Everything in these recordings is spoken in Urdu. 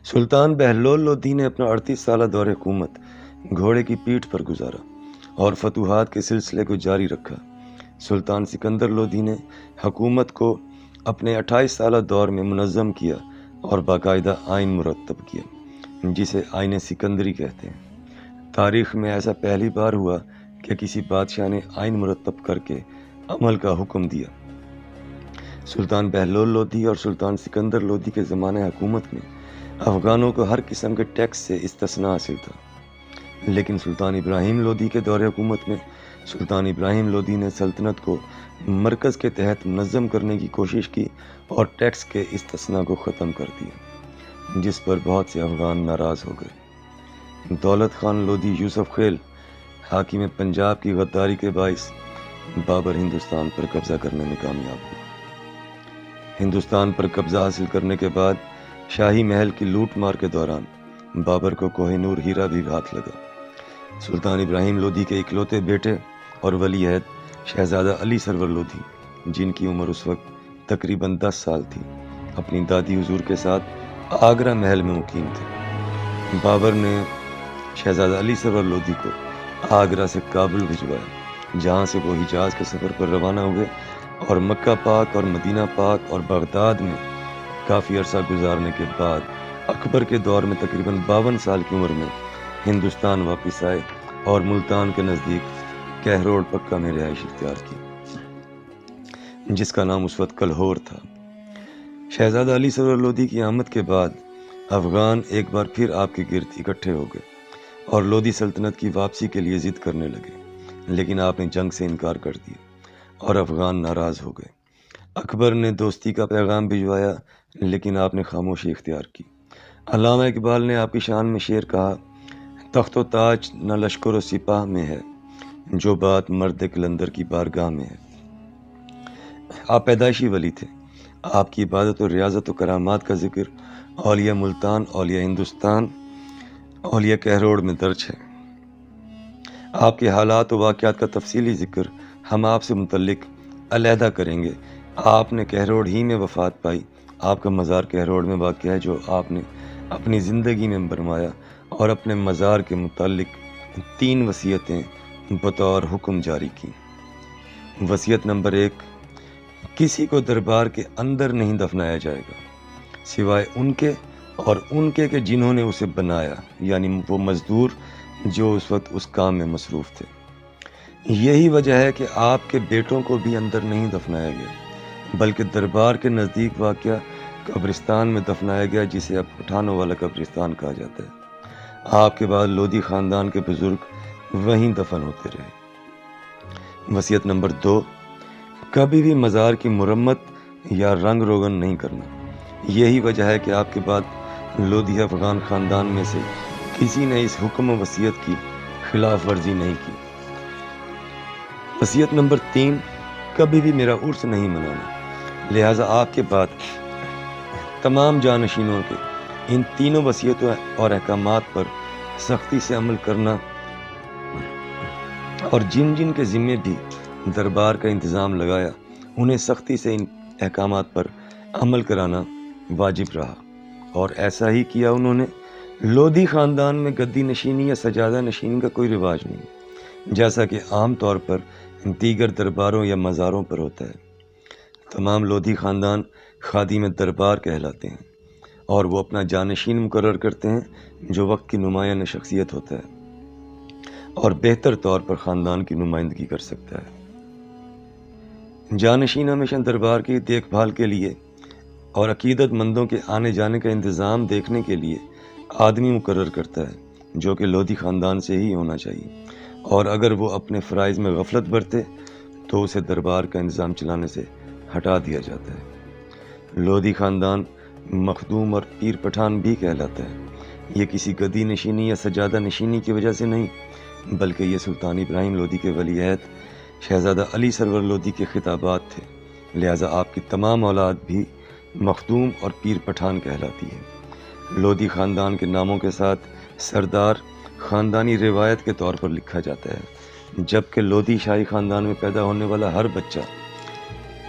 سلطان بہلول لودھی نے اپنا 38 سالہ دور حکومت گھوڑے کی پیٹھ پر گزارا اور فتوحات کے سلسلے کو جاری رکھا۔ سلطان سکندر لودھی نے حکومت کو اپنے 28 سالہ دور میں منظم کیا اور باقاعدہ آئین مرتب کیا، جسے آئین سکندری کہتے ہیں۔ تاریخ میں ایسا پہلی بار ہوا کہ کسی بادشاہ نے آئین مرتب کر کے عمل کا حکم دیا۔ سلطان بہلول لودھی اور سلطان سکندر لودھی کے زمانۂ حکومت میں افغانوں کو ہر قسم کے ٹیکس سے استثناء حاصل تھا، لیکن سلطان ابراہیم لودھی کے دور حکومت میں سلطان ابراہیم لودھی نے سلطنت کو مرکز کے تحت منظم کرنے کی کوشش کی اور ٹیکس کے استثناء کو ختم کر دیا، جس پر بہت سے افغان ناراض ہو گئے۔ دولت خان لودھی یوسف خیل حاکم پنجاب کی غداری کے باعث بابر ہندوستان پر قبضہ کرنے میں کامیاب ہوئے۔ ہندوستان پر قبضہ حاصل کرنے کے بعد شاہی محل کی لوٹ مار کے دوران بابر کو کوہ نور ہیرا بھی ہاتھ لگا۔ سلطان ابراہیم لودھی کے اکلوتے بیٹے اور ولی عہد شہزادہ علی سرور لودھی، جن کی عمر اس وقت تقریباً 10 سال تھی، اپنی دادی حضور کے ساتھ آگرہ محل میں مقیم تھے۔ بابر نے شہزادہ علی سرور لودھی کو آگرہ سے کابل بھجوایا، جہاں سے وہ حجاز کے سفر پر روانہ ہوئے اور مکہ پاک اور مدینہ پاک اور بغداد میں کافی عرصہ گزارنے کے بعد اکبر کے دور میں تقریباً 52 سال کی عمر میں ہندوستان واپس آئے اور ملتان کے نزدیک کہروڑ پکہ میں رہائش اختیار کی، جس کا نام اس وقت کلہور تھا۔ شہزادہ علی سرور لودھی کی آمد کے بعد افغان ایک بار پھر آپ کے گرد اکٹھے ہو گئے اور لودھی سلطنت کی واپسی کے لیے ضد کرنے لگے، لیکن آپ نے جنگ سے انکار کر دیا اور افغان ناراض ہو گئے۔ اکبر نے دوستی کا پیغام بھجوایا، لیکن آپ نے خاموشی اختیار کی۔ علامہ اقبال نے آپ کی شان میں شعر کہا: تخت و تاج نہ لشکر و سپاہ میں ہے، جو بات مرد قلندر کی بارگاہ میں ہے۔ آپ پیدائشی ولی تھے۔ آپ کی عبادت و ریاضت و کرامات کا ذکر اولیاء ملتان، اولیاء ہندوستان، اولیاء کہروڑ میں درج ہے۔ آپ کے حالات و واقعات کا تفصیلی ذکر ہم آپ سے متعلق علیحدہ کریں گے۔ آپ نے کہروڑ ہی میں وفات پائی۔ آپ کا مزار کہروڑ میں واقع ہے، جو آپ نے اپنی زندگی میں فرمایا اور اپنے مزار کے متعلق 3 وصیتیں بطور حکم جاری کی۔ وصیت نمبر 1: کسی کو دربار کے اندر نہیں دفنایا جائے گا سوائے ان کے اور ان کے کہ جنہوں نے اسے بنایا، یعنی وہ مزدور جو اس وقت اس کام میں مصروف تھے۔ یہی وجہ ہے کہ آپ کے بیٹوں کو بھی اندر نہیں دفنایا گیا، بلکہ دربار کے نزدیک واقع قبرستان میں دفنایا گیا، جسے اب پٹھانوں والا قبرستان کہا جاتا ہے۔ آپ کے بعد لودھی خاندان کے بزرگ وہیں دفن ہوتے رہے۔ وصیت نمبر 2: کبھی بھی مزار کی مرمت یا رنگ روغن نہیں کرنا۔ یہی وجہ ہے کہ آپ کے بعد لودھی افغان خاندان میں سے کسی نے اس حکم و وصیت کی خلاف ورزی نہیں کی۔ وصیت نمبر 3: کبھی بھی میرا عرس نہیں منانا۔ لہٰذا آپ کے بعد تمام جانشینوں کے ان تینوں وصیتوں اور احکامات پر سختی سے عمل کرنا اور جن جن کے ذمے بھی دربار کا انتظام لگایا، انہیں سختی سے ان احکامات پر عمل کرانا واجب رہا، اور ایسا ہی کیا انہوں نے۔ لودھی خاندان میں گدی نشینی یا سجادہ نشینی کا کوئی رواج نہیں، جیسا کہ عام طور پر دیگر درباروں یا مزاروں پر ہوتا ہے۔ تمام لودھی خاندان خادم دربار کہلاتے ہیں، اور وہ اپنا جانشین مقرر کرتے ہیں جو وقت کی نمایاں شخصیت ہوتا ہے اور بہتر طور پر خاندان کی نمائندگی کر سکتا ہے۔ جانشین ہمیشہ دربار کی دیکھ بھال کے لیے اور عقیدت مندوں کے آنے جانے کا انتظام دیکھنے کے لیے آدمی مقرر کرتا ہے، جو کہ لودھی خاندان سے ہی ہونا چاہیے، اور اگر وہ اپنے فرائض میں غفلت برتے تو اسے دربار کا انتظام چلانے سے ہٹا دیا جاتا ہے۔ لودھی خاندان مخدوم اور پیر پٹھان بھی کہلاتا ہے۔ یہ کسی گدی نشینی یا سجادہ نشینی کی وجہ سے نہیں، بلکہ یہ سلطان ابراہیم لودھی کے ولی عہد شہزادہ علی سرور لودھی کے خطابات تھے، لہٰذا آپ کی تمام اولاد بھی مخدوم اور پیر پٹھان کہلاتی ہے۔ لودھی خاندان کے ناموں کے ساتھ سردار خاندانی روایت کے طور پر لکھا جاتا ہے، جبکہ لودھی شاہی خاندان میں پیدا ہونے والا ہر بچہ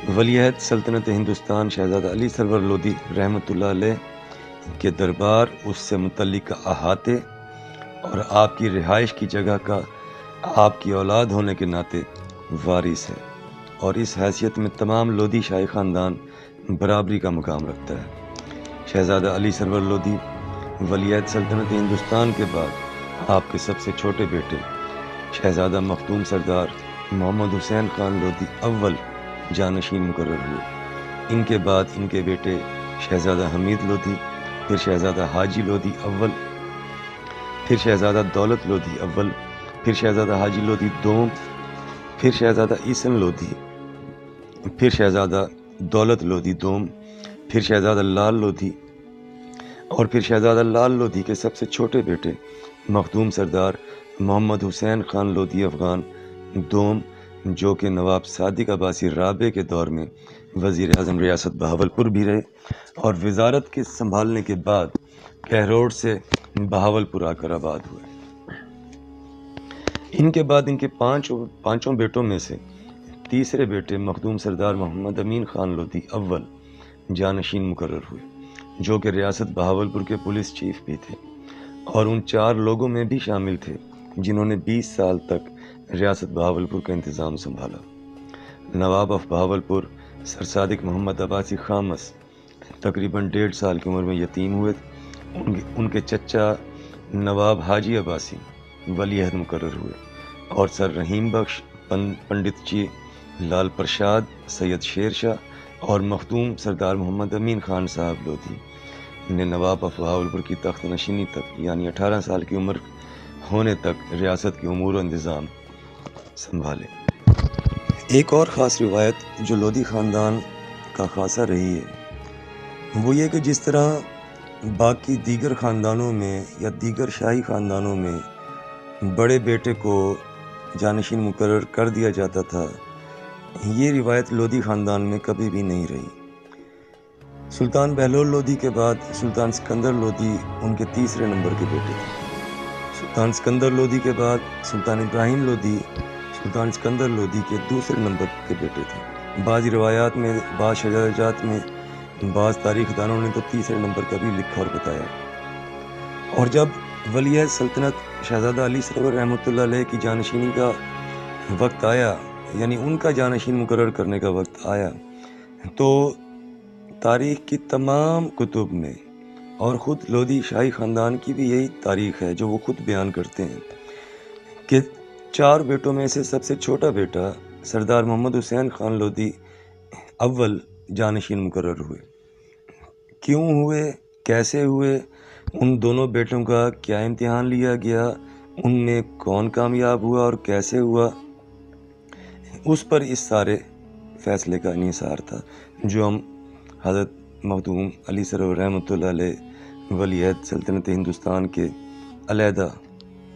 ولی عہد سلطنت ہندوستان شہزادہ علی سرور لودھی رحمۃ اللہ علیہ کہ دربار اس سے متعلق احاطے اور آپ کی رہائش کی جگہ کا آپ کی اولاد ہونے کے ناطے وارث ہے، اور اس حیثیت میں تمام لودھی شاہی خاندان برابری کا مقام رکھتا ہے۔ شہزادہ علی سرور لودھی ولیعہد سلطنت ہندوستان کے بعد آپ کے سب سے چھوٹے بیٹے شہزادہ مخدوم سردار محمد حسین خان لودھی اول جانشین مقرر ہوئے۔ ان کے بعد ان کے بیٹے شہزادہ حمید لودھی، پھر شہزادہ حاجی لودھی اول، پھر شہزادہ دولت لودھی اول، پھر شہزادہ حاجی لودھی دوم، پھر شہزادہ ایسن لودھی، پھر شہزادہ دولت لودھی دوم، پھر شہزادہ لال لودھی، اور پھر شہزادہ لال لودھی کے سب سے چھوٹے بیٹے مخدوم سردار محمد حسین خان لودھی افغان دوم، جو کہ نواب صادق عباسی رابع کے دور میں وزیر اعظم ریاست بہاولپور بھی رہے، اور وزارت کے سنبھالنے کے بعد کہروڑ سے بہاولپور آ کر آباد ہوئے۔ ان کے بعد ان کے پانچوں بیٹوں میں سے تیسرے بیٹے مخدوم سردار محمد امین خان لودھی اول جانشین مقرر ہوئے، جو کہ ریاست بہاولپور کے پولیس چیف بھی تھے، اور ان 4 لوگوں میں بھی شامل تھے جنہوں نے 20 سال تک ریاست بہاولپور کا انتظام سنبھالا۔ نواب آف بہاولپور سر صادق محمد عباسی خامس تقریباً 1.5 سال کی عمر میں یتیم ہوئے۔ ان کے چچا نواب حاجی عباسی ولی عہد مقرر ہوئے، اور سر رحیم بخش، پنڈت جی لال پرشاد، سید شیر شاہ اور مخدوم سردار محمد امین خان صاحب لودھی نے نواب آف بہاولپور کی تخت نشینی تک یعنی 18 سال کی عمر ہونے تک ریاست کے امور و انتظام سنبھالے۔ ایک اور خاص روایت جو لودھی خاندان کا خاصہ رہی ہے وہ یہ کہ جس طرح باقی دیگر خاندانوں میں یا دیگر شاہی خاندانوں میں بڑے بیٹے کو جانشین مقرر کر دیا جاتا تھا، یہ روایت لودھی خاندان میں کبھی بھی نہیں رہی۔ سلطان بہلول لودھی کے بعد سلطان سکندر لودھی ان کے تیسرے نمبر کے بیٹے تھے۔ سلطان سکندر لودھی کے بعد سلطان ابراہیم لودھی سلطان سکندر لودھی کے دوسرے نمبر کے بیٹے تھے۔ بعض روایات میں، بعض شجاعت میں، بعض تاریخ دانوں نے تو تیسرے نمبر کا بھی لکھا اور بتایا۔ اور جب ولیعہد سلطنت شہزادہ علی سرور رحمۃ اللہ علیہ کی جانشینی کا وقت آیا، یعنی ان کا جانشین مقرر کرنے کا وقت آیا، تو تاریخ کی تمام کتب میں اور خود لودھی شاہی خاندان کی بھی یہی تاریخ ہے جو وہ خود بیان کرتے ہیں کہ 4 بیٹوں میں سے سب سے چھوٹا بیٹا سردار محمد حسین خان لودھی اول جانشین مقرر ہوئے۔ کیوں ہوئے، کیسے ہوئے، ان دونوں بیٹوں کا کیا امتحان لیا گیا، ان میں کون کامیاب ہوا اور کیسے ہوا، اس پر اس سارے فیصلے کا انحصار تھا جو ہم حضرت مخدوم علی سرور رحمۃ اللہ علیہ ولیعہد سلطنت ہندوستان کے علیحدہ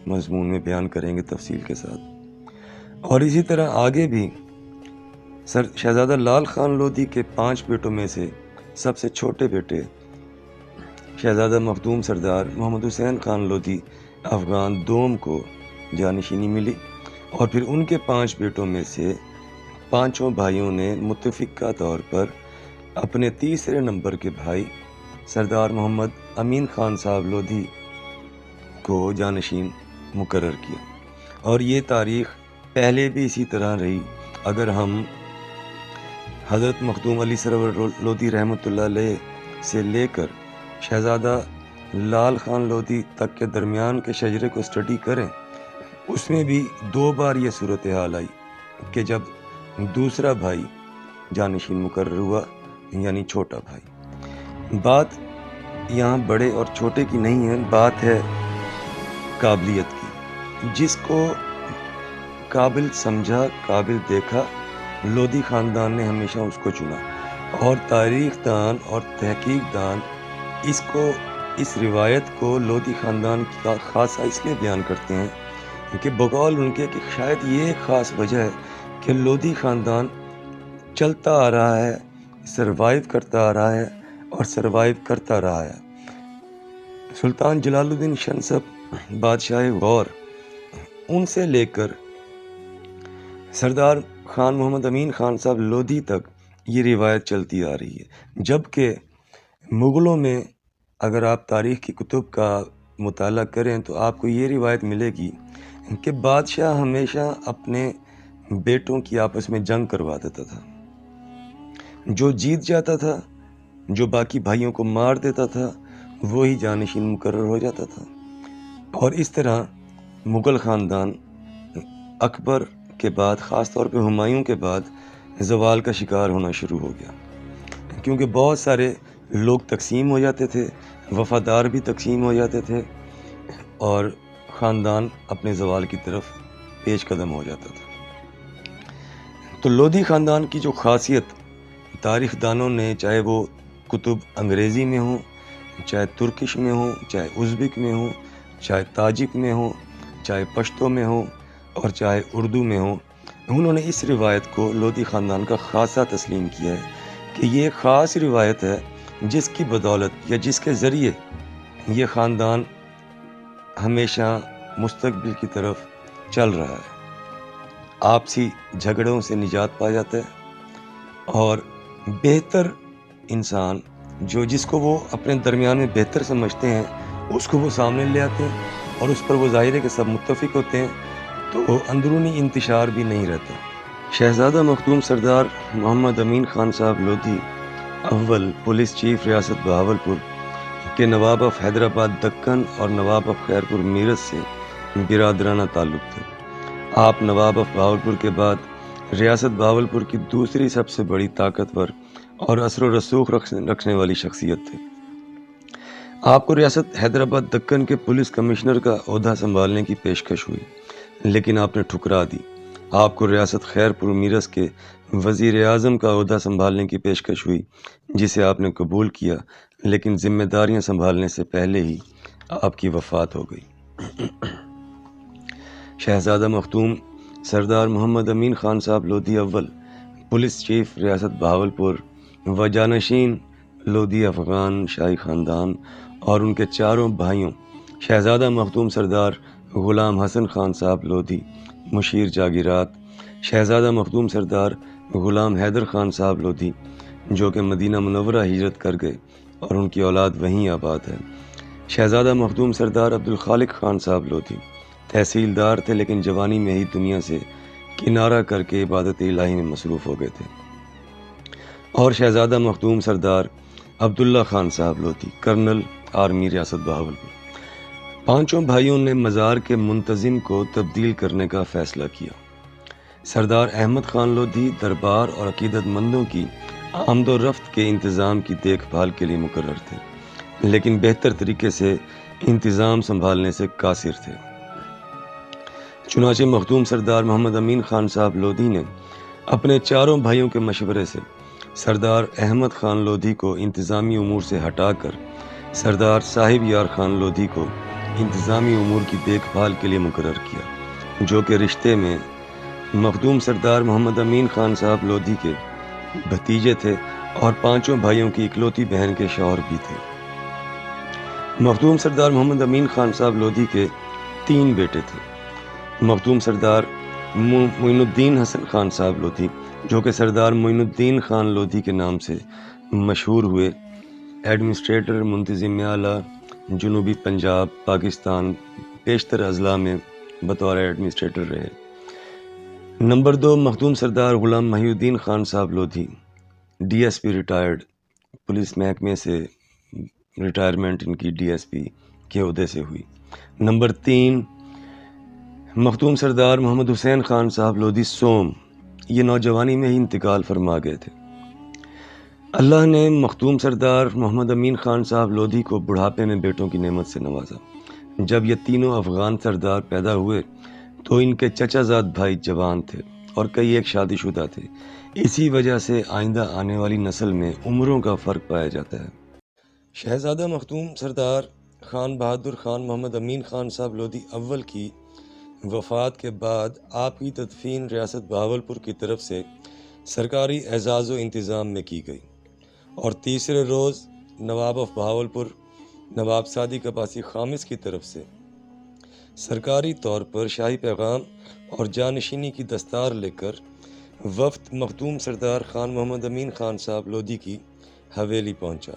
مضمون میں بیان کریں گے تفصیل کے ساتھ۔ اور اسی طرح آگے بھی شہزادہ لال خان لودھی کے 5 بیٹوں میں سے سب سے چھوٹے بیٹے شہزادہ مخدوم سردار محمد حسین خان لودھی افغان دوم کو جانشینی ملی، اور پھر ان کے 5 بیٹوں میں سے 5 بھائیوں نے متفقہ طور پر اپنے تیسرے نمبر کے بھائی سردار محمد امین خان صاحب لودھی کو جانشین مقرر کیا۔ اور یہ تاریخ پہلے بھی اسی طرح رہی۔ اگر ہم حضرت مخدوم علی سرور لودھی رحمۃ اللہ علیہ سے لے کر شہزادہ لال خان لودھی تک کے درمیان کے شجرے کو اسٹڈی کریں، اس میں بھی 2 بار یہ صورتحال آئی کہ جب دوسرا بھائی جانشین مقرر ہوا، یعنی چھوٹا بھائی۔ بات یہاں بڑے اور چھوٹے کی نہیں ہے، بات ہے قابلیت کی۔ جس کو قابل سمجھا، قابل دیکھا، لودھی خاندان نے ہمیشہ اس کو چنا، اور تاریخ دان اور تحقیق دان اس روایت کو لودھی خاندان کا خاصہ اس لیے بیان کرتے ہیں کہ بقول ان کے کہ شاید یہ خاص وجہ ہے کہ لودھی خاندان چلتا آ رہا ہے، سروائیو کرتا آ رہا ہے اور سروائیو کرتا رہا ہے۔ سلطان جلال الدین شنسب بادشاہ غور، ان سے لے کر سردار خان محمد امین خان صاحب لودھی تک یہ روایت چلتی آ رہی ہے، جبکہ مغلوں میں اگر آپ تاریخ کی کتب کا مطالعہ کریں تو آپ کو یہ روایت ملے گی کہ بادشاہ ہمیشہ اپنے بیٹوں کی آپس میں جنگ کروا دیتا تھا۔ جو جیت جاتا تھا، جو باقی بھائیوں کو مار دیتا تھا، وہی جانشین مقرر ہو جاتا تھا۔ اور اس طرح مغل خاندان اکبر کے بعد، خاص طور پہ ہمایوں کے بعد، زوال کا شکار ہونا شروع ہو گیا، کیونکہ بہت سارے لوگ تقسیم ہو جاتے تھے، وفادار بھی تقسیم ہو جاتے تھے، اور خاندان اپنے زوال کی طرف پیش قدم ہو جاتا تھا۔ تو لودھی خاندان کی جو خاصیت تاریخ دانوں نے، چاہے وہ کتب انگریزی میں ہوں، چاہے ترکش میں ہوں، چاہے ازبک میں ہوں، چاہے تاجک میں ہوں، چاہے پشتو میں ہوں، اور چاہے اردو میں ہوں، انہوں نے اس روایت کو لودھی خاندان کا خاصہ تسلیم کیا ہے کہ یہ خاص روایت ہے جس کی بدولت یا جس کے ذریعے یہ خاندان ہمیشہ مستقبل کی طرف چل رہا ہے، آپسی جھگڑوں سے نجات پا جاتا ہے، اور بہتر انسان جس کو وہ اپنے درمیان میں بہتر سمجھتے ہیں، اس کو وہ سامنے لے آتے ہیں، اور اس پر وہ ظاہر ہے کہ سب متفق ہوتے ہیں، تو اندرونی انتشار بھی نہیں رہتا۔ شہزادہ مخدوم سردار محمد امین خان صاحب لودھی اول پولیس چیف ریاست بہاولپور کے نواب آف حیدرآباد دکن اور نواب آف خیرپور میرٹھ سے برادرانہ تعلق تھے۔ آپ نواب آف بہاولپور کے بعد ریاست بہاولپور کی دوسری سب سے بڑی طاقتور اور اثر و رسوخ رکھنے والی شخصیت تھے۔ آپ کو ریاست حیدرآباد دکن کے پولیس کمشنر کا عہدہ سنبھالنے کی پیشکش ہوئی، لیکن آپ نے ٹھکرا دی۔ آپ کو ریاست خیرپور میرٹھ کے وزیر اعظم کا عہدہ سنبھالنے کی پیشکش ہوئی، جسے آپ نے قبول کیا، لیکن ذمہ داریاں سنبھالنے سے پہلے ہی آپ کی وفات ہو گئی۔ شہزادہ مخدوم سردار محمد امین خان صاحب لودھی اول پولیس چیف ریاست بہاولپور و جانشین لودھی افغان شاہی خاندان اور ان کے چاروں بھائیوں شہزادہ مخدوم سردار غلام حسن خان صاحب لودھی مشیر جاگیرات، شہزادہ مخدوم سردار غلام حیدر خان صاحب لودھی جو کہ مدینہ منورہ ہجرت کر گئے اور ان کی اولاد وہیں آباد ہے، شہزادہ مخدوم سردار عبدالخالق خان صاحب لودھی تحصیلدار تھے، لیکن جوانی میں ہی دنیا سے کنارہ کر کے عبادت الہی میں مصروف ہو گئے تھے، اور شہزادہ مخدوم سردار عبداللہ خان صاحب لودھی کرنل آرمی ریاست بہاولپور۔ پانچوں بھائیوں نے مزار کے منتظم کو تبدیل کرنے کا فیصلہ کیا۔ سردار احمد خان لودھی دربار اور عقیدت مندوں کی آمد و رفت کے انتظام کی دیکھ بھال کے لیے مقرر تھے، لیکن بہتر طریقے سے انتظام سنبھالنے سے قاصر تھے۔ چنانچہ مخدوم سردار محمد امین خان صاحب لودھی نے اپنے چاروں بھائیوں کے مشورے سے سردار احمد خان لودھی کو انتظامی امور سے ہٹا کر سردار صاحب یار خان لودھی کو انتظامی امور کی دیکھ بھال کے لیے مقرر کیا، جو کہ رشتے میں مخدوم سردار محمد امین خان صاحب لودھی کے بھتیجے تھے اور پانچوں بھائیوں کی اکلوتی بہن کے شوہر بھی تھے۔ مخدوم سردار محمد امین خان صاحب لودھی کے 3 بیٹے تھے۔ مخدوم سردار معین الدین حسن خان صاحب لودھی جو کہ سردار معین الدین خان لودھی کے نام سے مشہور ہوئے، ایڈمنسٹریٹر منتظم اعلیٰ جنوبی پنجاب پاکستان بیشتر اضلاع میں بطور ایڈمنسٹریٹر رہے۔ نمبر 2 مخدوم سردار غلام محی الدین خان صاحب Lodhi D S P retired, police محکمے سے ریٹائرمنٹ ان کی ڈی ایس پی کے عہدے سے ہوئی۔ نمبر 3 مخدوم سردار محمد حسین خان صاحب لودھی سوم، یہ نوجوانی میں ہی انتقال فرما گئے تھے۔ اللہ نے مخدوم سردار محمد امین خان صاحب لودھی کو بڑھاپے میں بیٹوں کی نعمت سے نوازا۔ جب یہ تینوں افغان سردار پیدا ہوئے تو ان کے چچا زاد بھائی جوان تھے اور کئی ایک شادی شدہ تھے، اسی وجہ سے آئندہ آنے والی نسل میں عمروں کا فرق پایا جاتا ہے۔ شہزادہ مخدوم سردار خان بہادر خان محمد امین خان صاحب لودھی اول کی وفات کے بعد آپ کی تدفین ریاست بہاولپور کی طرف سے سرکاری اعزاز و انتظام میں کی گئی، اور تیسرے روز نواب آف بہاولپور نواب صادق عباسی خامس کی طرف سے سرکاری طور پر شاہی پیغام اور جانشینی کی دستار لے کر وفد مخدوم سردار خان محمد امین خان صاحب لودھی کی حویلی پہنچا۔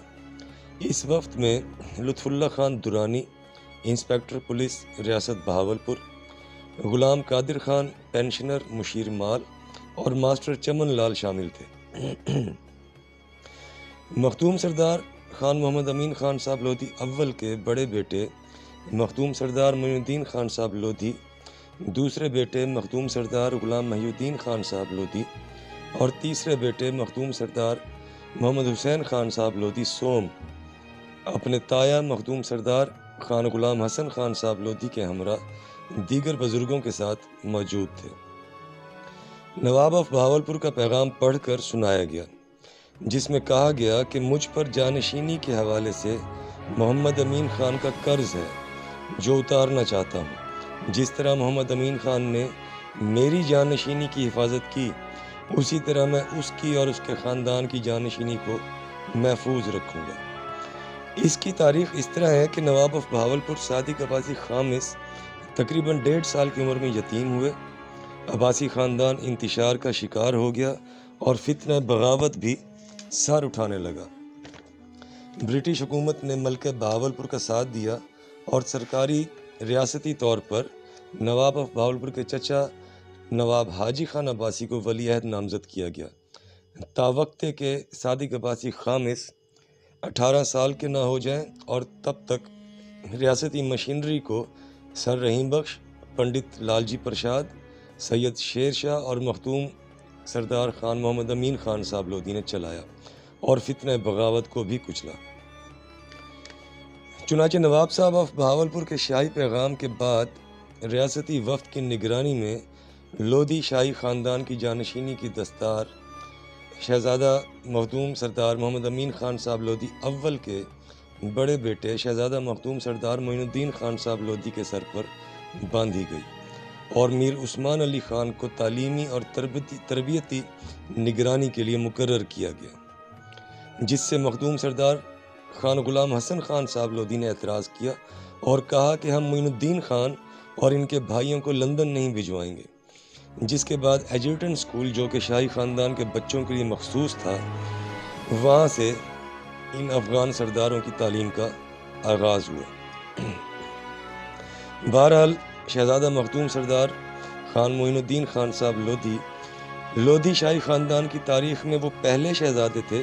اس وفد میں لطف اللہ خان درانی انسپیکٹر پولیس ریاست بہاولپور، غلام قادر خان پینشنر مشیر مال اور ماسٹر چمن لال شامل تھے۔ مختوم سردار خان محمد امین خان صاحب لودھی اول کے بڑے بیٹے مختوم سردار معین الدین خان صاحب لودھی، دوسرے بیٹے مختوم سردار غلام محی الدین خان صاحب لودھی اور تیسرے بیٹے مختوم سردار محمد حسین خان صاحب لودھی سوم اپنے تایا مختوم سردار خان غلام حسن خان صاحب لودھی کے ہمراہ دیگر بزرگوں کے ساتھ موجود تھے۔ نواب آف بہاولپور کا پیغام پڑھ کر سنایا گیا، جس میں کہا گیا کہ مجھ پر جانشینی کے حوالے سے محمد امین خان کا قرض ہے جو اتارنا چاہتا ہوں۔ جس طرح محمد امین خان نے میری جانشینی کی حفاظت کی، اسی طرح میں اس کی اور اس کے خاندان کی جانشینی کو محفوظ رکھوں گا۔ اس کی تاریخ اس طرح ہے کہ نواب آف بہاولپور صادق عباسی خامس تقریباً 1.5 سال کی عمر میں یتیم ہوئے۔ عباسی خاندان انتشار کا شکار ہو گیا اور فتنہ بغاوت بھی سر اٹھانے لگا۔ برٹش حکومت نے ملکہ بہاولپور کا ساتھ دیا اور سرکاری ریاستی طور پر نواب آف بہاولپور کے چچا نواب حاجی خان عباسی کو ولی عہد نامزد کیا گیا۔ تاوقتے کے صادق عباسی خامس 18 سال کے نہ ہو جائیں اور تب تک ریاستی مشینری کو سر رحیم بخش، پنڈت لال جی پرشاد، سید شیر شاہ اور مختوم سردار خان محمد امین خان صاحب لودھی نے چلایا اور فتنہ بغاوت کو بھی کچلا۔ چنانچہ نواب صاحب آف بہاولپور کے شاہی پیغام کے بعد ریاستی وفد کی نگرانی میں لودھی شاہی خاندان کی جانشینی کی دستار شہزادہ مخدوم سردار محمد امین خان صاحب لودھی اول کے بڑے بیٹے شہزادہ مخدوم سردار معین الدین خان صاحب لودھی کے سر پر باندھی گئی اور میر عثمان علی خان کو تعلیمی اور تربیتی نگرانی کے لیے مقرر کیا گیا، جس سے مخدوم سردار خان غلام حسن خان صاحب لودھی نے اعتراض کیا اور کہا کہ ہم معین الدین خان اور ان کے بھائیوں کو لندن نہیں بھجوائیں گے، جس کے بعد ایجوٹنٹ اسکول جو کہ شاہی خاندان کے بچوں کے لیے مخصوص تھا، وہاں سے ان افغان سرداروں کی تعلیم کا آغاز ہوا۔ بہرحال شہزادہ مخدوم سردار خان معین الدین خان صاحب لودھی شاہی خاندان کی تاریخ میں وہ پہلے شہزادے تھے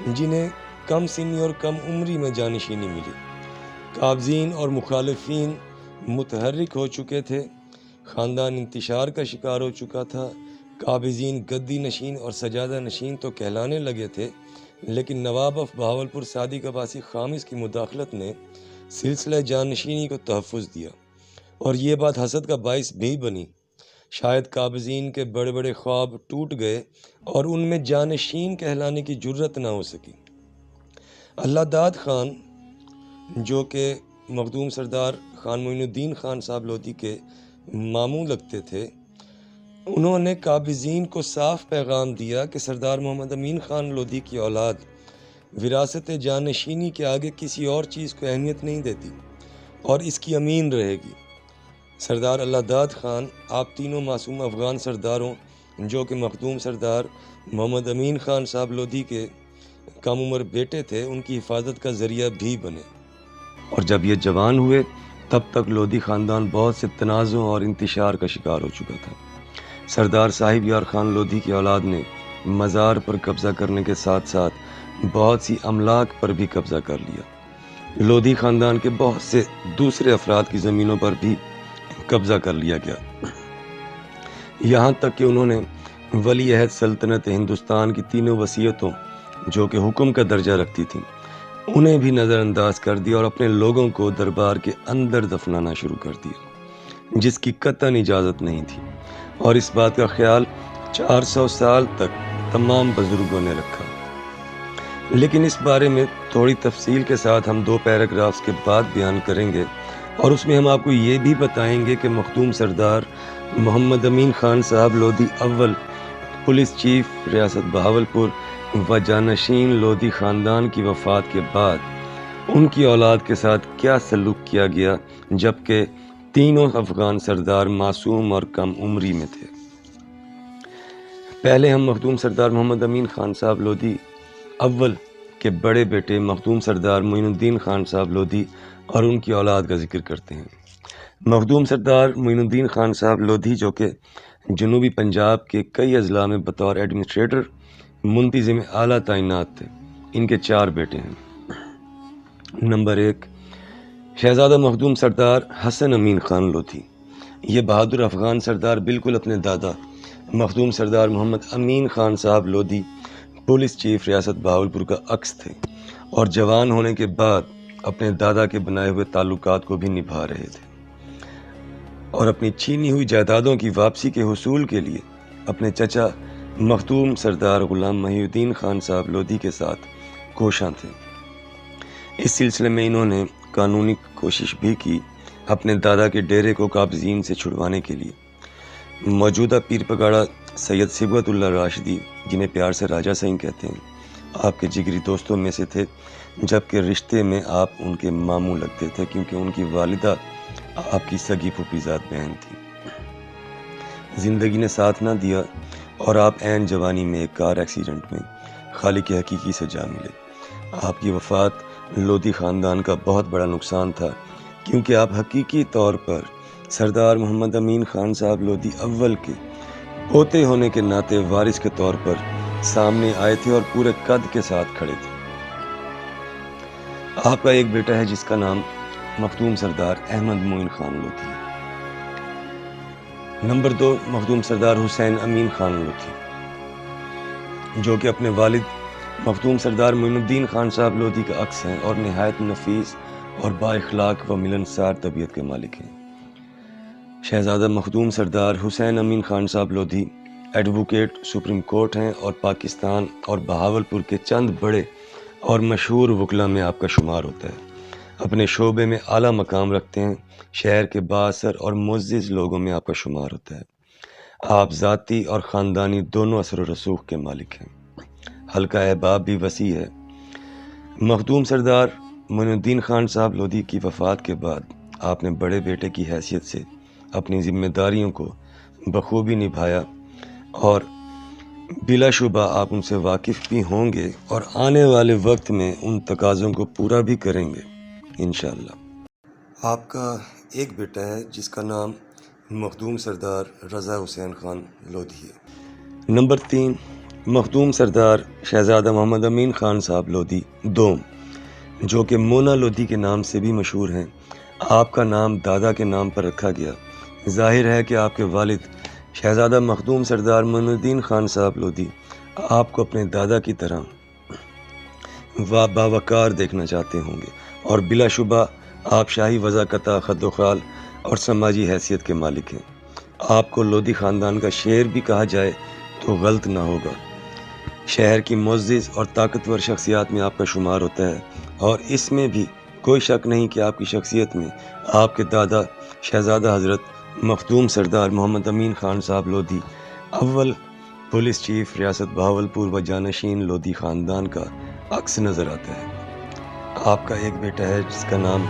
جنہیں کم سنی اور کم عمری میں جانشینی ملی۔ قابضین اور مخالفین متحرک ہو چکے تھے، خاندان انتشار کا شکار ہو چکا تھا، قابضین گدی نشین اور سجادہ نشین تو کہلانے لگے تھے، لیکن نواب آف بہاولپور صادق عباسی خامس کی مداخلت نے سلسلہ جانشینی کو تحفظ دیا اور یہ بات حسد کا باعث بھی بنی۔ شاید قابضین کے بڑے بڑے خواب ٹوٹ گئے اور ان میں جانشین کہلانے کی جرت نہ ہو سکی۔ اللہ داد خان جو کہ مخدوم سردار خان معین الدین خان صاحب لودھی کے ماموں لگتے تھے، انہوں نے قابضین کو صاف پیغام دیا کہ سردار محمد امین خان لودھی کی اولاد وراثت جانشینی کے آگے کسی اور چیز کو اہمیت نہیں دیتی اور اس کی امین رہے گی۔ سردار اللہ داد خان آپ تینوں معصوم افغان سرداروں جو کہ مخدوم سردار محمد امین خان صاحب لودھی کے کم عمر بیٹے تھے، ان کی حفاظت کا ذریعہ بھی بنے۔ اور جب یہ جوان ہوئے تب تک لودھی خاندان بہت سے تنازعوں اور انتشار کا شکار ہو چکا تھا۔ سردار صاحب یار خان لودھی کی اولاد نے مزار پر قبضہ کرنے کے ساتھ ساتھ بہت سی املاک پر بھی قبضہ کر لیا۔ لودھی خاندان کے بہت سے دوسرے افراد کی زمینوں پر بھی قبضہ کر لیا گیا، یہاں تک کہ انہوں نے ولی عہد سلطنت ہندوستان کی تینوں وصیتوں جو کہ حکم کا درجہ رکھتی تھیں، انہیں بھی نظر انداز کر دیا اور اپنے لوگوں کو دربار کے اندر دفنانا شروع کر دیا، جس کی قطعاً اجازت نہیں تھی، اور اس بات کا خیال 400 سال تک تمام بزرگوں نے رکھا۔ لیکن اس بارے میں تھوڑی تفصیل کے ساتھ ہم 2 پیراگرافز کے بعد بیان کریں گے، اور اس میں ہم آپ کو یہ بھی بتائیں گے کہ مخدوم سردار محمد امین خان صاحب لودھی اول پولیس چیف ریاست بہاولپور و جانشین لودھی خاندان کی وفات کے بعد ان کی اولاد کے ساتھ کیا سلوک کیا گیا، جبکہ تینوں افغان سردار معصوم اور کم عمری میں تھے۔ پہلے ہم مخدوم سردار محمد امین خان صاحب لودھی اول کے بڑے بیٹے مخدوم سردار معین الدین خان صاحب لودھی اور ان کی اولاد کا ذکر کرتے ہیں۔ مخدوم سردار معین الدین خان صاحب لودھی جو کہ جنوبی پنجاب کے کئی اضلاع میں بطور ایڈمنسٹریٹر منتظم اعلیٰ تعینات تھے۔ ان کے 4 بیٹے ہیں۔ نمبر 1، شہزادہ مخدوم سردار حسن امین خان لودھی۔ یہ بہادر افغان سردار بالکل اپنے دادا مخدوم سردار محمد امین خان صاحب لودھی پولیس چیف ریاست بہاولپور کا عکس تھے اور جوان ہونے کے بعد اپنے دادا کے بنائے ہوئے تعلقات کو بھی نبھا رہے تھے اور اپنی چھینی ہوئی جائیدادوں کی واپسی کے حصول کے لیے اپنے چچا مخدوم سردار غلام محی الدین خان صاحب لودھی کے ساتھ کوشاں تھے۔ اس سلسلے میں انہوں نے قانونی کوشش بھی کی اپنے دادا کے ڈیرے کو قابضین سے چھڑوانے کے لیے۔ موجودہ پیر پگاڑا سید صبغت اللہ راشدی، جنہیں پیار سے راجہ سنگھ کہتے ہیں، آپ کے جگری دوستوں میں سے تھے، جبکہ رشتے میں آپ ان کے ماموں لگتے تھے کیونکہ ان کی والدہ آپ کی سگی پھوپھی ذات بہن تھی۔ زندگی نے ساتھ نہ دیا اور آپ عین جوانی میں ایک کار ایکسیڈنٹ میں خالق حقیقی سے جا ملے۔ آپ کی وفات لودھی خاندان کا بہت بڑا نقصان تھا کیونکہ آپ حقیقی طور پر سردار محمد امین خان صاحب لودھی اول کے پوتے ہونے کے ناطے وارث کے طور پر سامنے آئے تھے اور پورے قد کے ساتھ کھڑے تھے۔ آپ کا ایک بیٹا ہے جس کا نام مخدوم سردار احمد معین خان لودھی ہے۔ نمبر 2، مخدوم سردار حسین امین خان لودھی، جو کہ اپنے والد مخدوم سردار معین الدین خان صاحب لودھی کا عکس ہیں اور نہایت نفیس اور با اخلاق و ملنسار طبیعت کے مالک ہیں۔ شہزادہ مخدوم سردار حسین امین خان صاحب لودھی ایڈوکیٹ سپریم کورٹ ہیں اور پاکستان اور بہاولپور کے چند بڑے اور مشہور وکلاء میں آپ کا شمار ہوتا ہے۔ اپنے شعبے میں اعلیٰ مقام رکھتے ہیں۔ شہر کے بااثر اور معزز لوگوں میں آپ کا شمار ہوتا ہے۔ آپ ذاتی اور خاندانی دونوں اثر و رسوخ کے مالک ہیں۔ حلقہ احباب بھی وسیع ہے۔ مخدوم سردار معین الدین خان صاحب لودھی کی وفات کے بعد آپ نے بڑے بیٹے کی حیثیت سے اپنی ذمہ داریوں کو بخوبی نبھایا اور بلا شبہ آپ ان سے واقف بھی ہوں گے اور آنے والے وقت میں ان تقاضوں کو پورا بھی کریں گے انشاءاللہ۔ آپ کا ایک بیٹا ہے جس کا نام مخدوم سردار رضا حسین خان لودھی ہے۔ نمبر 3، مخدوم سردار شہزادہ محمد امین خان صاحب لودھی دوم، جو کہ مونا لودھی کے نام سے بھی مشہور ہیں۔ آپ کا نام دادا کے نام پر رکھا گیا۔ ظاہر ہے کہ آپ کے والد شہزادہ مخدوم سردار معین الدین خان صاحب لودھی آپ کو اپنے دادا کی طرح باوقار دیکھنا چاہتے ہوں گے اور بلا شبہ آپ شاہی وضاقتہ، خد و خال اور سماجی حیثیت کے مالک ہیں۔ آپ کو لودھی خاندان کا شیر بھی کہا جائے تو غلط نہ ہوگا۔ شہر کی معزز اور طاقتور شخصیات میں آپ کا شمار ہوتا ہے اور اس میں بھی کوئی شک نہیں کہ آپ کی شخصیت میں آپ کے دادا شہزادہ حضرت مخدوم سردار محمد امین خان صاحب لودھی اول پولیس چیف ریاست بہاولپور و جانشین لودھی خاندان کا عکس نظر آتا ہے۔ آپ کا ایک بیٹا ہے جس کا نام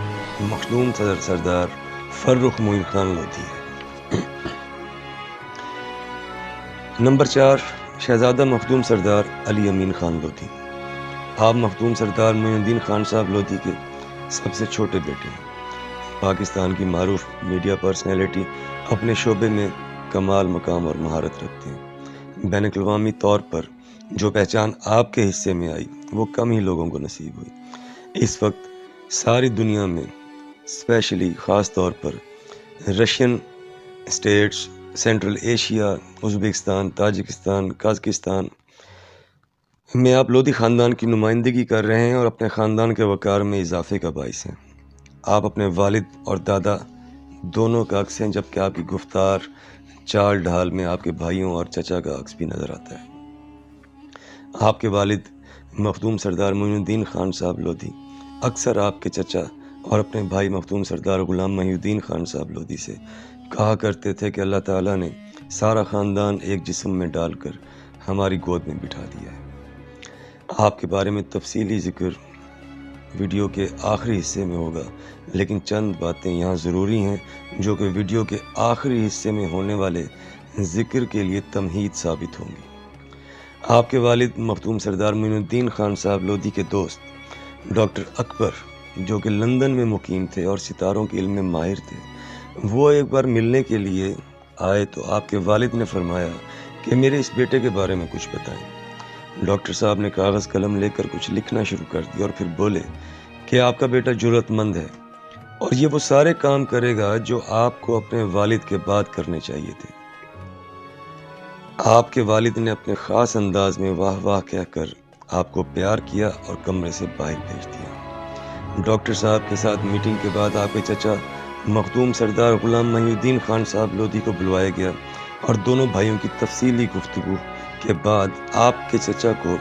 مخدوم سردار فرخ معین خان لودھی ہے۔ نمبر 4، شہزادہ مخدوم سردار علی امین خان لودھی۔ آپ مخدوم سردار معین الدین خان صاحب لودھی کے سب سے چھوٹے بیٹے ہیں۔ پاکستان کی معروف میڈیا پرسنالٹی، اپنے شعبے میں کمال مقام اور مہارت رکھتے ہیں۔ بین الاقوامی طور پر جو پہچان آپ کے حصے میں آئی وہ کم ہی لوگوں کو نصیب ہوئی۔ اس وقت ساری دنیا میں اسپیشلی خاص طور پر Russian states, Central Asia, Uzbekistan, Tajikistan, Kazakhstan میں آپ لودھی خاندان کی نمائندگی کر رہے ہیں اور اپنے خاندان کے وقار میں اضافے کا باعث ہیں۔ آپ اپنے والد اور دادا دونوں کا عکس ہیں، جبکہ آپ کی گفتار، چال ڈھال میں آپ کے بھائیوں اور چچا کا عکس بھی نظر آتا ہے۔ آپ کے والد مخدوم سردار معین الدین خان صاحب لودھی اکثر آپ کے چچا اور اپنے بھائی مخدوم سردار غلام محی الدین خان صاحب لودھی سے کہا کرتے تھے کہ اللہ تعالیٰ نے سارا خاندان ایک جسم میں ڈال کر ہماری گود میں بٹھا دیا ہے۔ آپ کے بارے میں تفصیلی ذکر ویڈیو کے آخری حصے میں ہوگا، لیکن چند باتیں یہاں ضروری ہیں جو کہ ویڈیو کے آخری حصے میں ہونے والے ذکر کے لیے تمہید ثابت ہوں گی۔ آپ کے والد مختوم سردار معین الدین خان صاحب لودھی کے دوست ڈاکٹر اکبر، جو کہ لندن میں مقیم تھے اور ستاروں کے علم میں ماہر تھے، وہ ایک بار ملنے کے لیے آئے تو آپ کے والد نے فرمایا کہ میرے اس بیٹے کے بارے میں کچھ بتائیں۔ ڈاکٹر صاحب نے کاغذ قلم لے کر کچھ لکھنا شروع کر دیا اور پھر بولے کہ آپ کا بیٹا جرأت مند ہے اور یہ وہ سارے کام کرے گا جو آپ کو اپنے والد کے بعد کرنے چاہیے تھے۔ آپ کے والد نے اپنے خاص انداز میں واہ واہ کہہ کر آپ کو پیار کیا اور کمرے سے باہر بھیج دیا۔ ڈاکٹر صاحب کے ساتھ میٹنگ کے بعد آپ کے چچا مختوم سردار غلام محی الدین خان صاحب لودھی کو بلوایا گیا اور دونوں بھائیوں کی تفصیلی گفتگو کے بعد آپ کے چچا کو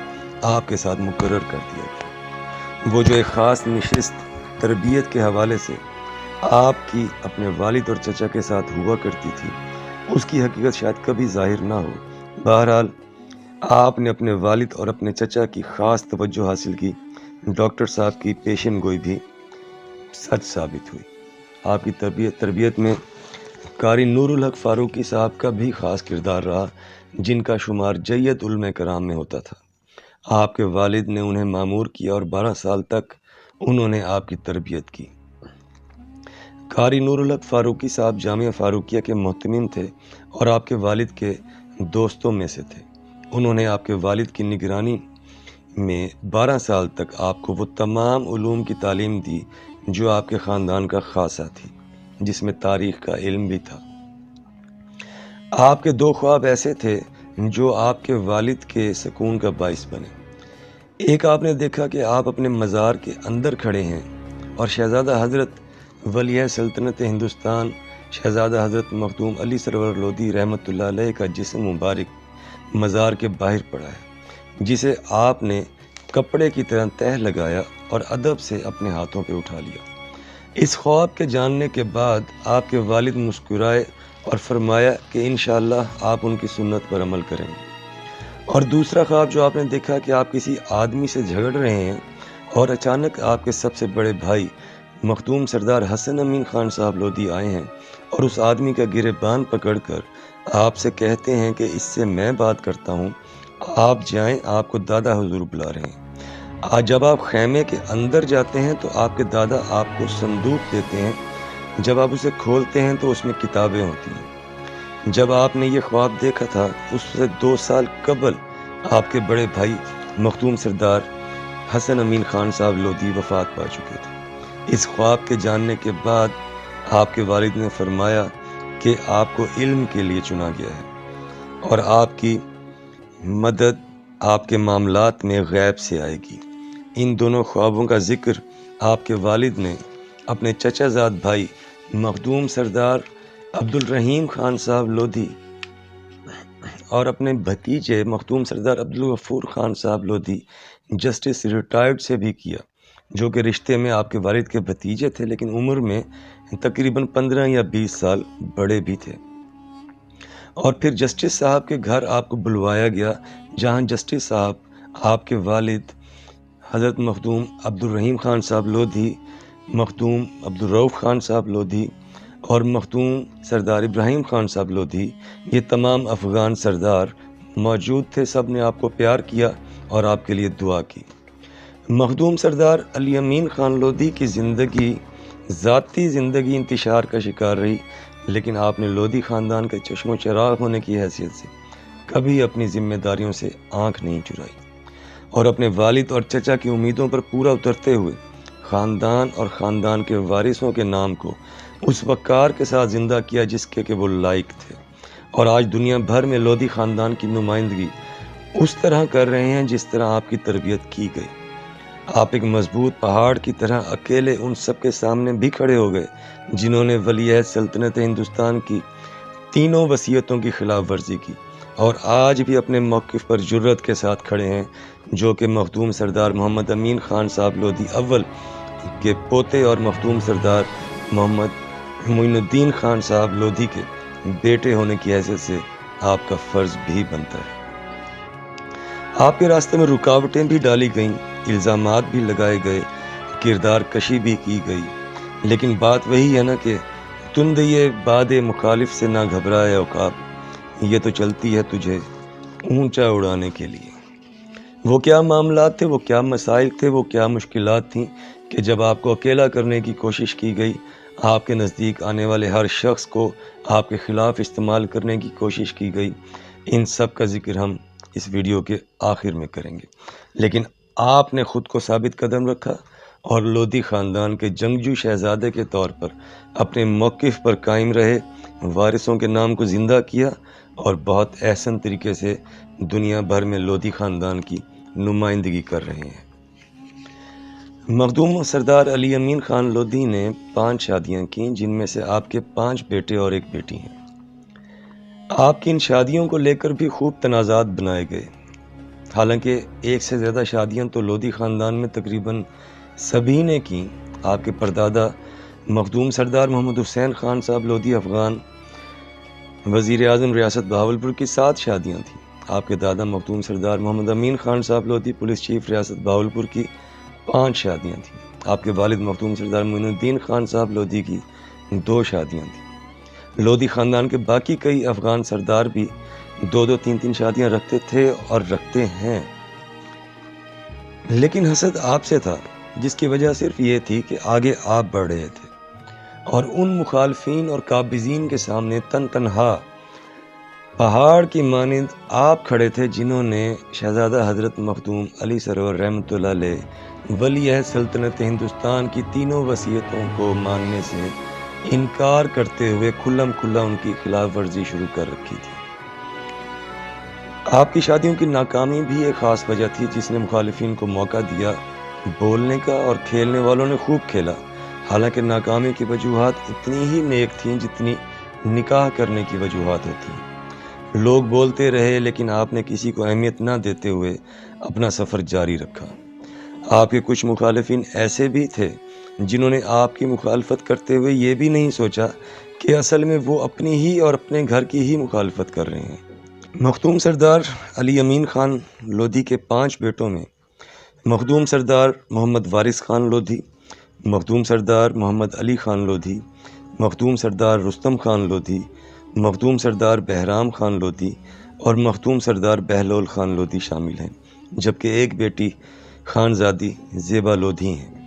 آپ کے ساتھ مقرر کر دیا گیا۔ وہ جو ایک خاص نشست تربیت کے حوالے سے آپ کی اپنے والد اور چچا کے ساتھ ہوا کرتی تھی، اس کی حقیقت شاید کبھی ظاہر نہ ہو۔ بہرحال آپ نے اپنے والد اور اپنے چچا کی خاص توجہ حاصل کی۔ ڈاکٹر صاحب کی پیشن گوئی بھی سچ ثابت ہوئی۔ آپ کی تربیت میں قاری نور الحق فاروقی صاحب کا بھی خاص کردار رہا، جن کا شمار جید علماء کرام میں ہوتا تھا۔ آپ کے والد نے انہیں مامور کیا اور 12 سال تک انہوں نے آپ کی تربیت کی۔ قاری نور الحق فاروقی صاحب جامعہ فاروقیہ کے محتمم تھے اور آپ کے والد کے دوستوں میں سے تھے۔ انہوں نے آپ کے والد کی نگرانی میں 12 سال تک آپ کو وہ تمام علوم کی تعلیم دی جو آپ کے خاندان کا خاصہ تھی، جس میں تاریخ کا علم بھی تھا۔ آپ کے 2 خواب ایسے تھے جو آپ کے والد کے سکون کا باعث بنے۔ ایک آپ نے دیکھا کہ آپ اپنے مزار کے اندر کھڑے ہیں اور شہزادہ حضرت ولی سلطنت ہندوستان شہزادہ حضرت مخدوم علی سرور لودھی رحمۃ اللہ علیہ کا جسم مبارک مزار کے باہر پڑا ہے، جسے آپ نے کپڑے کی طرح تہ لگایا اور ادب سے اپنے ہاتھوں پہ اٹھا لیا۔ اس خواب کے جاننے کے بعد آپ کے والد مسکرائے اور فرمایا کہ انشاءاللہ آپ ان کی سنت پر عمل کریں گے۔ اور دوسرا خواب جو آپ نے دیکھا کہ آپ کسی آدمی سے جھگڑ رہے ہیں اور اچانک آپ کے سب سے بڑے بھائی مختوم سردار حسن امین خان صاحب لودھی آئے ہیں اور اس آدمی کا گریبان پکڑ کر آپ سے کہتے ہیں کہ اس سے میں بات کرتا ہوں، آپ جائیں، آپ کو دادا حضور بلا رہے ہیں۔ آج جب آپ خیمے کے اندر جاتے ہیں تو آپ کے دادا آپ کو صندوق دیتے ہیں، جب آپ اسے کھولتے ہیں تو اس میں کتابیں ہوتی ہیں۔ جب آپ نے یہ خواب دیکھا تھا اس سے 2 سال قبل آپ کے بڑے بھائی مختوم سردار حسن امین خان صاحب لودھی وفات پا چکے تھے۔ اس خواب کے جاننے کے بعد آپ کے والد نے فرمایا کہ آپ کو علم کے لیے چنا گیا ہے اور آپ کی مدد آپ کے معاملات میں غیب سے آئے گی۔ ان دونوں خوابوں کا ذکر آپ کے والد نے اپنے چچا زاد بھائی مخدوم سردار عبد الرحیم خان صاحب لودھی اور اپنے بھتیجے مختوم سردار عبد الغفور خان صاحب لودھی جسٹس ریٹائرڈ سے بھی کیا، جو کہ رشتے میں آپ کے والد کے بھتیجے تھے لیکن عمر میں تقریباً 15 یا 20 سال بڑے بھی تھے۔ اور پھر جسٹس صاحب کے گھر آپ کو بلوایا گیا، جہاں جسٹس صاحب آپ کے والد حضرت مخدوم عبد الرحیم خان صاحب لودھی، مخدوم عبد الرؤف خان صاحب لودھی اور مخدوم سردار ابراہیم خان صاحب لودھی، یہ تمام افغان سردار موجود تھے۔ سب نے آپ کو پیار کیا اور آپ کے لیے دعا کی۔ مخدوم سردار علی امین خان لودھی کی ذاتی زندگی انتشار کا شکار رہی، لیکن آپ نے لودھی خاندان کے چشم و چراغ ہونے کی حیثیت سے کبھی اپنی ذمہ داریوں سے آنکھ نہیں چرائی اور اپنے والد اور چچا کی امیدوں پر پورا اترتے ہوئے خاندان اور خاندان کے وارثوں کے نام کو اس وقار کے ساتھ زندہ کیا جس کے کہ وہ لائق تھے۔ اور آج دنیا بھر میں لودھی خاندان کی نمائندگی اس طرح کر رہے ہیں جس طرح آپ کی تربیت کی گئی۔ آپ ایک مضبوط پہاڑ کی طرح اکیلے ان سب کے سامنے بھی کھڑے ہو گئے جنہوں نے ولی عہد سلطنت ہندوستان کی 3 وصیتوں کی خلاف ورزی کی اور آج بھی اپنے موقف پر جرأت کے ساتھ کھڑے ہیں، جو کہ مخدوم سردار محمد امین خان صاحب لودھی اول کے پوتے اور مخدوم سردار محمد معین الدین خان صاحب لودھی کے بیٹے ہونے کی حیثیت سے آپ کا فرض بھی بنتا ہے۔ آپ کے راستے میں رکاوٹیں بھی ڈالی گئیں، الزامات بھی لگائے گئے، کردار کشی بھی کی گئی، لیکن بات وہی ہے نا کہ تند یہ باد مخالف سے نہ گھبرائے عقاب، یہ تو چلتی ہے تجھے اونچا اڑانے کے لیے۔ وہ کیا معاملات تھے، وہ کیا مسائل تھے، وہ کیا مشکلات تھیں کہ جب آپ کو اکیلا کرنے کی کوشش کی گئی، آپ کے نزدیک آنے والے ہر شخص کو آپ کے خلاف استعمال کرنے کی کوشش کی گئی۔ ان سب کا ذکر ہم اس ویڈیو کے آخر میں کریں گے، لیکن آپ نے خود کو ثابت قدم رکھا اور لودھی خاندان کے جنگجو شہزادے کے طور پر اپنے موقف پر قائم رہے، وارثوں کے نام کو زندہ کیا اور بہت احسن طریقے سے دنیا بھر میں لودھی خاندان کی نمائندگی کر رہے ہیں۔ مخدوم سردار علی امین خان لودھی نے 5 شادیاں کیں، جن میں سے آپ کے 5 بیٹے اور 1 بیٹی ہیں۔ آپ کی ان شادیوں کو لے کر بھی خوب تنازعات بنائے گئے، حالانکہ 1 سے زیادہ شادیاں تو لودھی خاندان میں تقریباً سبھی نے کیں۔ آپ کے پردادا مخدوم سردار محمد حسین خان صاحب لودھی افغان وزیر اعظم ریاست بہاولپور کی 7 شادیاں تھیں۔ آپ کے دادا مخدوم سردار محمد امین خان صاحب لودھی پولیس چیف ریاست بہاولپور کی 5 شادیاں تھیں۔ آپ کے والد مخدوم سردار معین الدین خان صاحب لودھی کی 2 شادیاں تھیں۔ لودھی خاندان کے باقی کئی افغان سردار بھی 2-2 3-3 شادیاں رکھتے تھے اور رکھتے ہیں، لیکن حسد آپ سے تھا، جس کی وجہ صرف یہ تھی کہ آگے آپ بڑھ رہے تھے اور ان مخالفین اور قابضین کے سامنے تنہا پہاڑ کی مانند آپ کھڑے تھے جنہوں نے شہزادہ حضرت مخدوم علی سرور رحمۃ اللہ علیہ ولی عہد سلطنت ہندوستان کی 3 وصیتوں کو ماننے سے انکار کرتے ہوئے کھلم کھلا ان کی خلاف ورزی شروع کر رکھی تھی۔ آپ کی شادیوں کی ناکامی بھی ایک خاص وجہ تھی جس نے مخالفین کو موقع دیا بولنے کا، اور کھیلنے والوں نے خوب کھیلا، حالانکہ ناکامی کی وجوہات اتنی ہی نیک تھیں جتنی نکاح کرنے کی وجوہات ہوتی ہیں۔ لوگ بولتے رہے، لیکن آپ نے کسی کو اہمیت نہ دیتے ہوئے اپنا سفر جاری رکھا۔ آپ کے کچھ مخالفین ایسے بھی تھے جنہوں نے آپ کی مخالفت کرتے ہوئے یہ بھی نہیں سوچا کہ اصل میں وہ اپنی ہی اور اپنے گھر کی ہی مخالفت کر رہے ہیں۔ مخدوم سردار علی امین خان لودھی کے 5 بیٹوں میں مخدوم سردار محمد وارث خان لودھی، مخدوم سردار محمد علی خان لودھی، مخدوم سردار رستم خان لودھی، مخدوم سردار بہرام خان لودھی اور مخدوم سردار بہلول خان لودھی شامل ہیں، جبکہ ایک بیٹی خانزادی زیبا لودھی ہیں۔